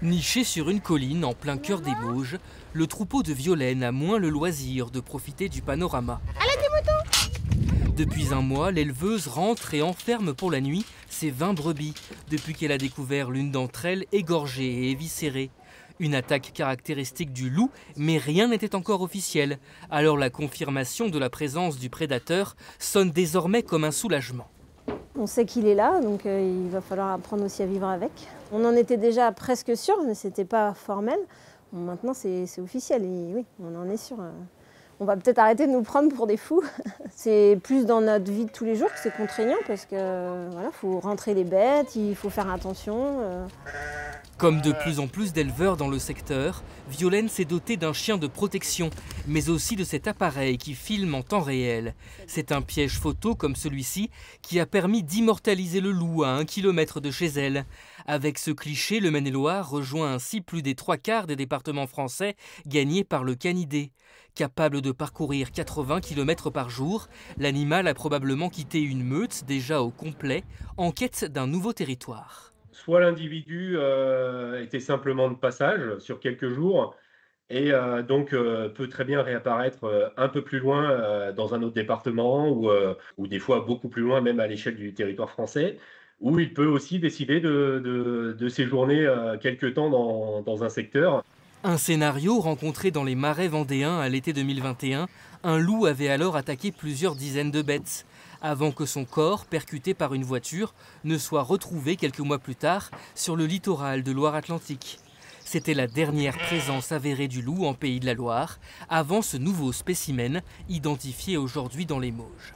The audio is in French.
Niché sur une colline en plein cœur des Mauges, le troupeau de Violaine a moins le loisir de profiter du panorama. Depuis un mois, l'éleveuse rentre et enferme pour la nuit ses 20 brebis, depuis qu'elle a découvert l'une d'entre elles égorgée et éviscérée. Une attaque caractéristique du loup, mais rien n'était encore officiel. Alors la confirmation de la présence du prédateur sonne désormais comme un soulagement. On sait qu'il est là, donc il va falloir apprendre aussi à vivre avec. On en était déjà presque sûr, mais ce n'était pas formel. Bon, maintenant, c'est officiel, et oui, on en est sûr. On va peut-être arrêter de nous prendre pour des fous. C'est plus dans notre vie de tous les jours que c'est contraignant, parce que voilà, faut rentrer les bêtes, il faut faire attention. Comme de plus en plus d'éleveurs dans le secteur, Violaine s'est dotée d'un chien de protection, mais aussi de cet appareil qui filme en temps réel. C'est un piège photo comme celui-ci qui a permis d'immortaliser le loup à 1 kilomètre de chez elle. Avec ce cliché, le Maine-et-Loire rejoint ainsi plus des 3/4 des départements français gagnés par le canidé. Capable de parcourir 80 km par jour, l'animal a probablement quitté une meute déjà au complet en quête d'un nouveau territoire. Soit l'individu était simplement de passage sur quelques jours et donc peut très bien réapparaître un peu plus loin dans un autre département ou des fois beaucoup plus loin même à l'échelle du territoire français, ou il peut aussi décider de séjourner quelque temps dans un secteur. Un scénario rencontré dans les marais vendéens à l'été 2021, un loup avait alors attaqué plusieurs dizaines de bêtes, avant que son corps, percuté par une voiture, ne soit retrouvé quelques mois plus tard sur le littoral de Loire-Atlantique. C'était la dernière présence avérée du loup en Pays de la Loire, avant ce nouveau spécimen identifié aujourd'hui dans les Mauges.